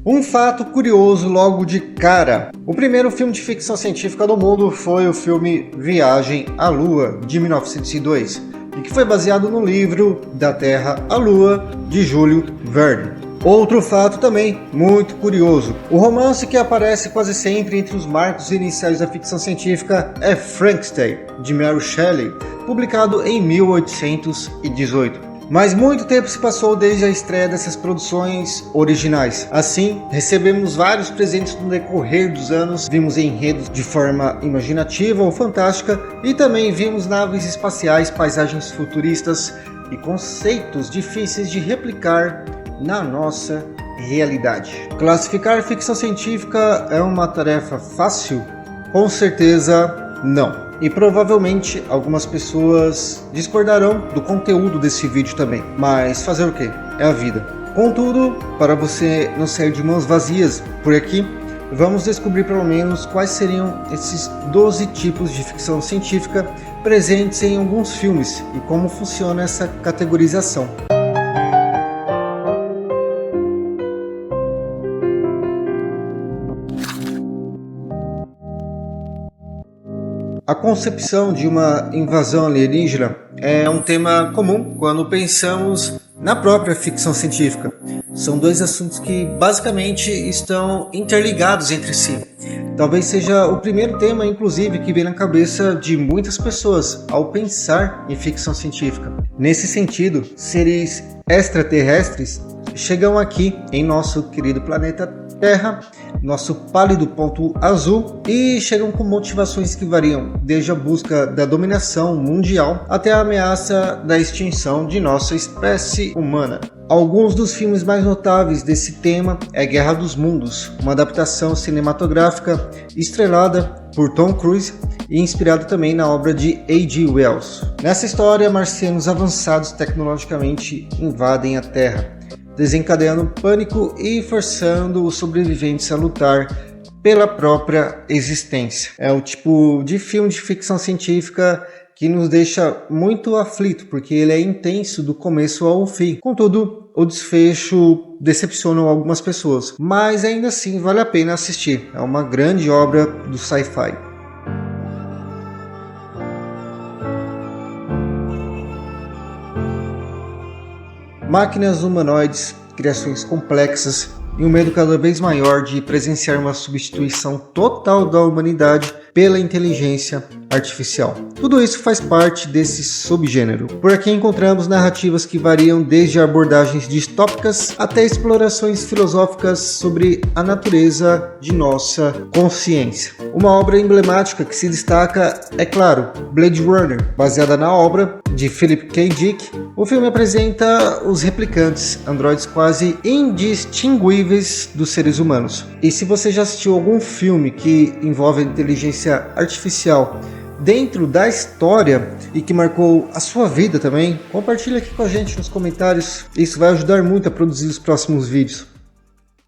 Um fato curioso logo de cara. O primeiro filme de ficção científica do mundo foi o filme Viagem à Lua, de 1902, e que foi baseado no livro Da Terra à Lua, de Júlio Verne. Outro fato também muito curioso. O romance que aparece quase sempre entre os marcos iniciais da ficção científica é Frankenstein, de Mary Shelley, publicado em 1818. Mas muito tempo se passou desde a estreia dessas produções originais. Assim, recebemos vários presentes no decorrer dos anos, vimos enredos de forma imaginativa ou fantástica e também vimos naves espaciais, paisagens futuristas e conceitos difíceis de replicar na nossa realidade. Classificar ficção científica é uma tarefa fácil? Com certeza não. E provavelmente algumas pessoas discordarão do conteúdo desse vídeo também. Mas fazer o quê? É a vida. Contudo, para você não sair de mãos vazias por aqui, vamos descobrir pelo menos quais seriam esses 12 tipos de ficção científica presentes em alguns filmes e como funciona essa categorização. A concepção de uma invasão alienígena é um tema comum quando pensamos na própria ficção científica. São dois assuntos que basicamente estão interligados entre si. Talvez seja o primeiro tema, inclusive, que vem na cabeça de muitas pessoas ao pensar em ficção científica. Nesse sentido, seres extraterrestres chegam aqui em nosso querido planeta Terra, nosso pálido ponto azul, e chegam com motivações que variam desde a busca da dominação mundial até a ameaça da extinção de nossa espécie humana. Alguns dos filmes mais notáveis desse tema é Guerra dos Mundos, uma adaptação cinematográfica estrelada por Tom Cruise e inspirada também na obra de H.G. Wells. Nessa história, marcianos avançados tecnologicamente invadem a Terra, desencadeando pânico e forçando os sobreviventes a lutar pela própria existência. É o tipo de filme de ficção científica que nos deixa muito aflito, porque ele é intenso do começo ao fim. Contudo, o desfecho decepciona algumas pessoas, mas ainda assim vale a pena assistir. É uma grande obra do sci-fi. Máquinas humanoides, criações complexas e um medo cada vez maior de presenciar uma substituição total da humanidade pela inteligência artificial. Tudo isso faz parte desse subgênero. Por aqui encontramos narrativas que variam desde abordagens distópicas até explorações filosóficas sobre a natureza de nossa consciência. Uma obra emblemática que se destaca é, claro, Blade Runner, baseada na obra de Philip K. Dick. O filme apresenta os replicantes, androides quase indistinguíveis dos seres humanos. E se você já assistiu algum filme que envolve a inteligência artificial dentro da história e que marcou a sua vida também, compartilha aqui com a gente nos comentários. Isso vai ajudar muito a produzir os próximos vídeos.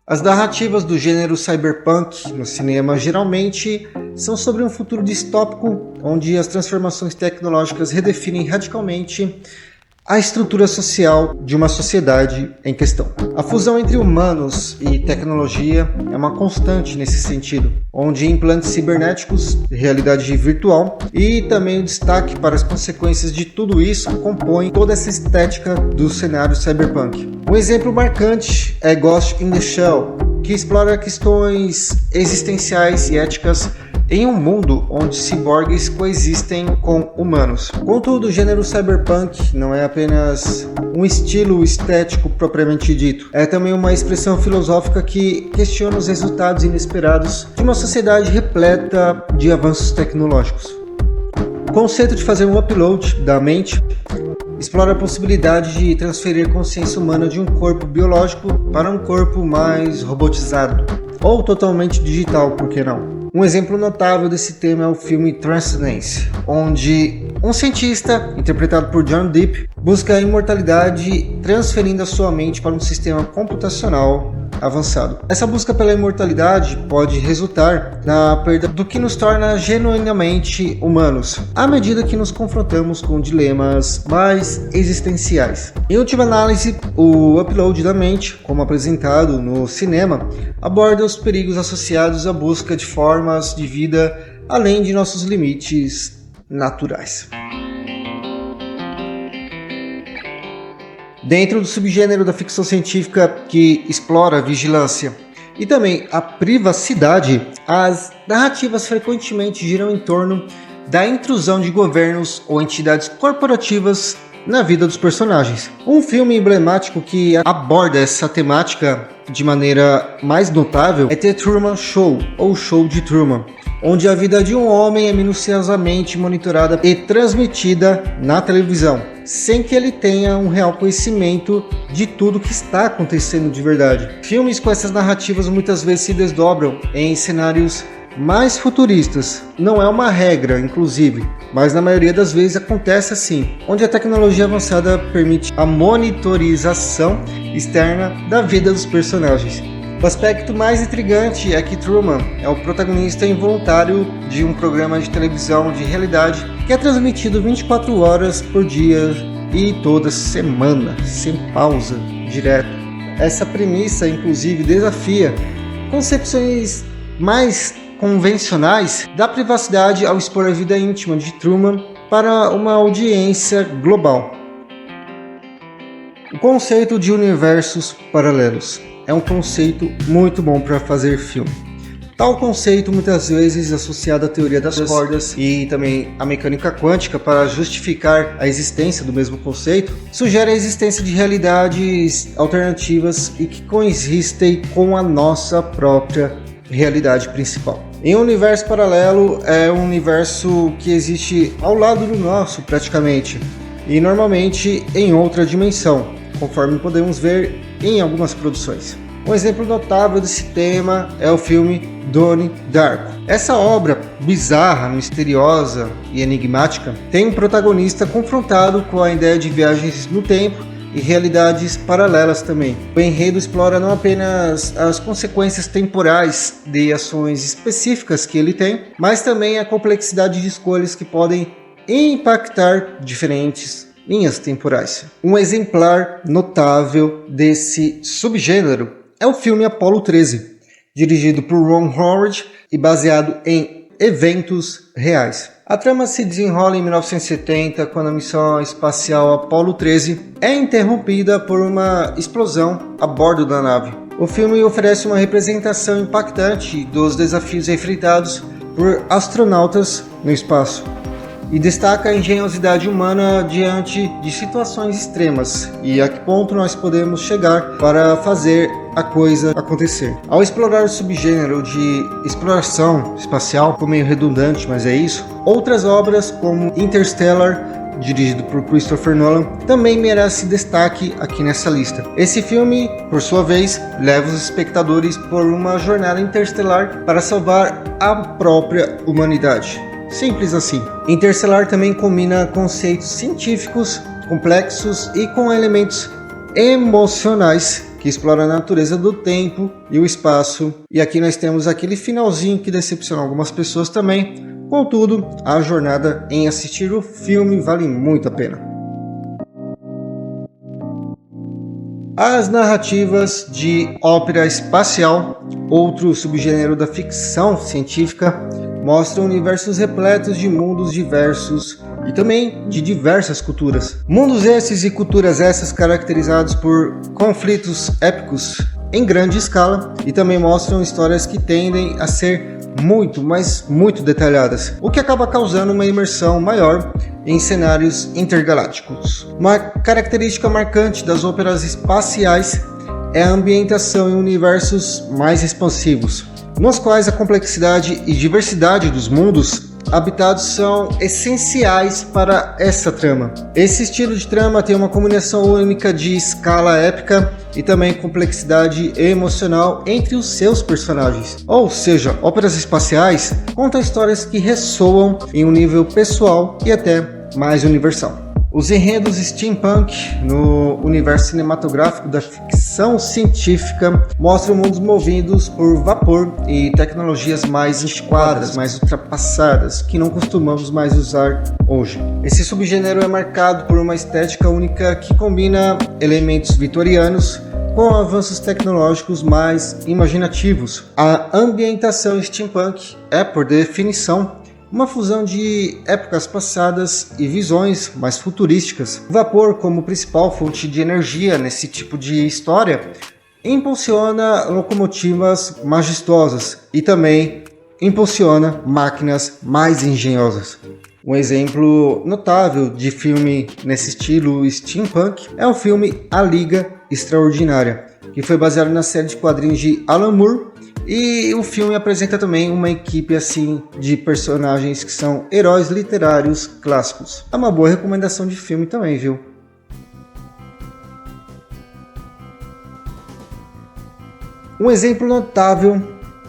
As narrativas do gênero cyberpunk no cinema geralmente são sobre um futuro distópico onde as transformações tecnológicas redefinem radicalmente a estrutura social de uma sociedade em questão. A fusão entre humanos e tecnologia é uma constante nesse sentido, onde implantes cibernéticos, realidade virtual e também o destaque para as consequências de tudo isso compõem toda essa estética do cenário cyberpunk. Um exemplo marcante é Ghost in the Shell, que explora questões existenciais e éticas em um mundo onde ciborgues coexistem com humanos. Contudo, o gênero cyberpunk não é apenas um estilo estético propriamente dito, é também uma expressão filosófica que questiona os resultados inesperados de uma sociedade repleta de avanços tecnológicos. O conceito de fazer um upload da mente explora a possibilidade de transferir consciência humana de um corpo biológico para um corpo mais robotizado, ou totalmente digital, por que não? Um exemplo notável desse tema é o filme Transcendence, onde um cientista, interpretado por John Depp, busca a imortalidade transferindo a sua mente para um sistema computacional avançado. Essa busca pela imortalidade pode resultar na perda do que nos torna genuinamente humanos, à medida que nos confrontamos com dilemas mais existenciais. Em última análise, o upload da mente, como apresentado no cinema, aborda os perigos associados à busca de formas de vida além de nossos limites naturais. Dentro do subgênero da ficção científica que explora a vigilância e também a privacidade, as narrativas frequentemente giram em torno da intrusão de governos ou entidades corporativas na vida dos personagens. Um filme emblemático que aborda essa temática de maneira mais notável é The Truman Show, ou Show de Truman, onde a vida de um homem é minuciosamente monitorada e transmitida na televisão, sem que ele tenha um real conhecimento de tudo que está acontecendo de verdade. Filmes com essas narrativas muitas vezes se desdobram em cenários mais futuristas. Não é uma regra, inclusive, mas na maioria das vezes acontece assim, onde a tecnologia avançada permite a monitorização externa da vida dos personagens. O aspecto mais intrigante é que Truman é o protagonista involuntário de um programa de televisão de realidade que é transmitido 24 horas por dia e toda semana, sem pausa, direto. Essa premissa, inclusive, desafia concepções mais convencionais da privacidade ao expor a vida íntima de Truman para uma audiência global. O conceito de universos paralelos é um conceito muito bom para fazer filme. Tal conceito muitas vezes associado à teoria das cordas e também à mecânica quântica para justificar a existência do mesmo conceito, sugere a existência de realidades alternativas e que coexistem com a nossa própria realidade principal. Em um universo paralelo é um universo que existe ao lado do nosso praticamente e normalmente em outra dimensão, conforme podemos ver em algumas produções. Um exemplo notável desse tema é o filme Donnie Darko. Essa obra bizarra, misteriosa e enigmática tem um protagonista confrontado com a ideia de viagens no tempo e realidades paralelas também. O enredo explora não apenas as consequências temporais de ações específicas que ele tem, mas também a complexidade de escolhas que podem impactar diferentes linhas temporais. Um exemplar notável desse subgênero é o filme Apollo 13, dirigido por Ron Howard e baseado em eventos reais. A trama se desenrola em 1970, quando a missão espacial Apollo 13 é interrompida por uma explosão a bordo da nave. O filme oferece uma representação impactante dos desafios enfrentados por astronautas no espaço e destaca a engenhosidade humana diante de situações extremas e a que ponto nós podemos chegar para fazer a coisa acontecer. Ao explorar o subgênero de exploração espacial, ficou meio redundante, mas é isso, outras obras como Interstellar, dirigido por Christopher Nolan, também merece destaque aqui nessa lista. Esse filme, por sua vez, leva os espectadores por uma jornada interestelar para salvar a própria humanidade. Simples assim. Interstellar também combina conceitos científicos complexos e com elementos emocionais que exploram a natureza do tempo e o espaço. E aqui nós temos aquele finalzinho que decepcionou algumas pessoas também. Contudo, a jornada em assistir o filme vale muito a pena. As narrativas de ópera espacial, outro subgênero da ficção científica, mostram universos repletos de mundos diversos e também de diversas culturas. Mundos esses e culturas essas caracterizados por conflitos épicos em grande escala e também mostram histórias que tendem a ser muito, mas muito detalhadas, o que acaba causando uma imersão maior em cenários intergalácticos. Uma característica marcante das óperas espaciais é a ambientação em universos mais expansivos, nos quais a complexidade e diversidade dos mundos habitados são essenciais para essa trama. Esse estilo de trama tem uma combinação única de escala épica e também complexidade emocional entre os seus personagens. Ou seja, óperas espaciais contam histórias que ressoam em um nível pessoal e até mais universal. Os enredos steampunk no universo cinematográfico da ficção científica mostram mundos movidos por vapor e tecnologias mais antiquadas, mais ultrapassadas, que não costumamos mais usar hoje. Esse subgênero é marcado por uma estética única que combina elementos vitorianos com avanços tecnológicos mais imaginativos. A ambientação steampunk é, por definição, uma fusão de épocas passadas e visões mais futurísticas. O vapor, como principal fonte de energia nesse tipo de história, impulsiona locomotivas majestosas e também impulsiona máquinas mais engenhosas. Um exemplo notável de filme nesse estilo steampunk é o filme A Liga Extraordinária, que foi baseado na série de quadrinhos de Alan Moore. E o filme apresenta também uma equipe assim de personagens que são heróis literários clássicos. É uma boa recomendação de filme também, viu? Um exemplo notável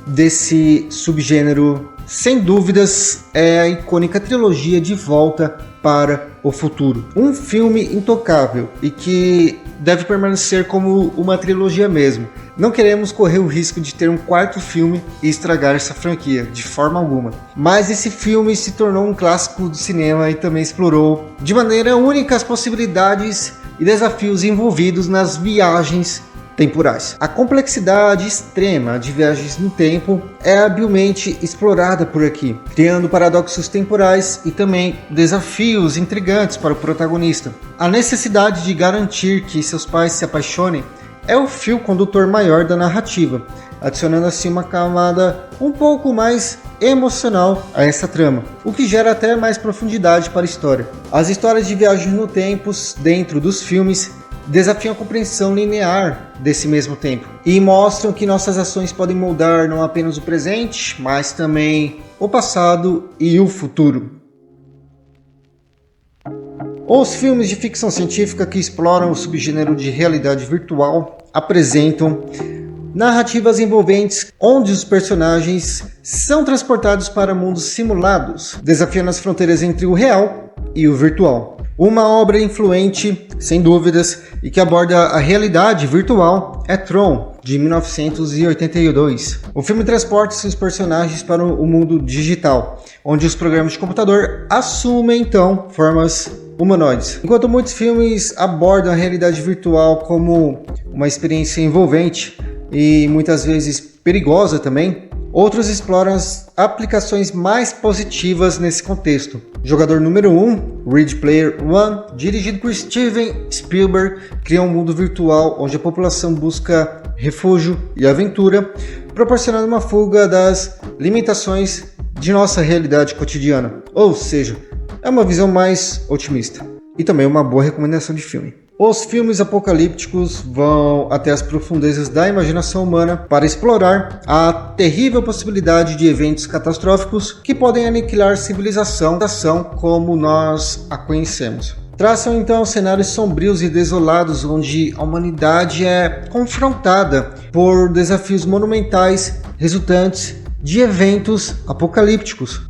desse subgênero, sem dúvidas, é a icônica trilogia De Volta para o Futuro. Um filme intocável e que deve permanecer como uma trilogia mesmo. Não queremos correr o risco de ter um quarto filme e estragar essa franquia, de forma alguma. Mas esse filme se tornou um clássico do cinema e também explorou de maneira única as possibilidades e desafios envolvidos nas viagens temporais. A complexidade extrema de viagens no tempo é habilmente explorada por aqui, criando paradoxos temporais e também desafios intrigantes para o protagonista. A necessidade de garantir que seus pais se apaixonem é o fio condutor maior da narrativa, adicionando assim uma camada um pouco mais emocional a essa trama, o que gera até mais profundidade para a história. As histórias de viagens no tempo dentro dos filmes desafiam a compreensão linear desse mesmo tempo e mostram que nossas ações podem moldar não apenas o presente, mas também o passado e o futuro. Os filmes de ficção científica que exploram o subgênero de realidade virtual apresentam narrativas envolventes onde os personagens são transportados para mundos simulados, desafiando as fronteiras entre o real e o virtual. Uma obra influente, sem dúvidas, e que aborda a realidade virtual é Tron, de 1982. O filme transporta seus personagens para o mundo digital, onde os programas de computador assumem então formas humanoides. Enquanto muitos filmes abordam a realidade virtual como uma experiência envolvente e muitas vezes perigosa também, outros exploram as aplicações mais positivas nesse contexto. Jogador número 1, Ready Player One, dirigido por Steven Spielberg, cria um mundo virtual onde a população busca refúgio e aventura, proporcionando uma fuga das limitações de nossa realidade cotidiana. Ou seja, é uma visão mais otimista e também uma boa recomendação de filme. Os filmes apocalípticos vão até as profundezas da imaginação humana para explorar a terrível possibilidade de eventos catastróficos que podem aniquilar civilização como nós a conhecemos. Traçam então cenários sombrios e desolados onde a humanidade é confrontada por desafios monumentais resultantes de eventos apocalípticos.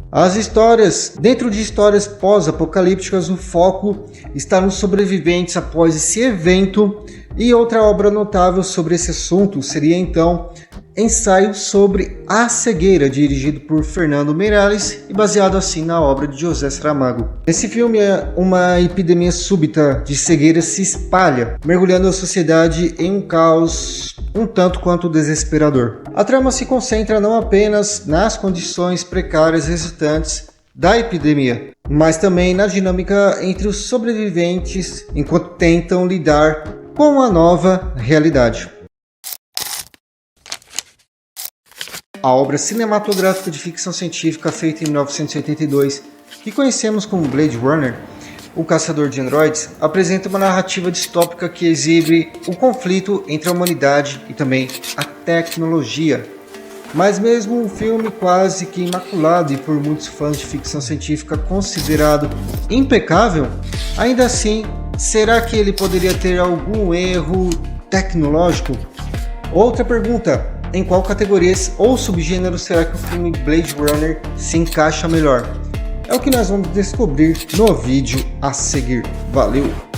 Dentro de histórias pós-apocalípticas, o foco está nos sobreviventes após esse evento, e outra obra notável sobre esse assunto seria então Ensaio sobre a Cegueira, dirigido por Fernando Meirelles e baseado assim na obra de José Saramago. Nesse filme, uma epidemia súbita de cegueira se espalha, mergulhando a sociedade em um caos um tanto quanto desesperador. A trama se concentra não apenas nas condições precárias resultantes da epidemia, mas também na dinâmica entre os sobreviventes enquanto tentam lidar com a nova realidade. A obra cinematográfica de ficção científica feita em 1982, que conhecemos como Blade Runner, O Caçador de Androides, apresenta uma narrativa distópica que exibe o conflito entre a humanidade e também a tecnologia. Mas mesmo um filme quase que imaculado e por muitos fãs de ficção científica considerado impecável, ainda assim, será que ele poderia ter algum erro tecnológico? Outra pergunta: em qual categoria ou subgênero será que o filme Blade Runner se encaixa melhor? É o que nós vamos descobrir no vídeo a seguir. Valeu!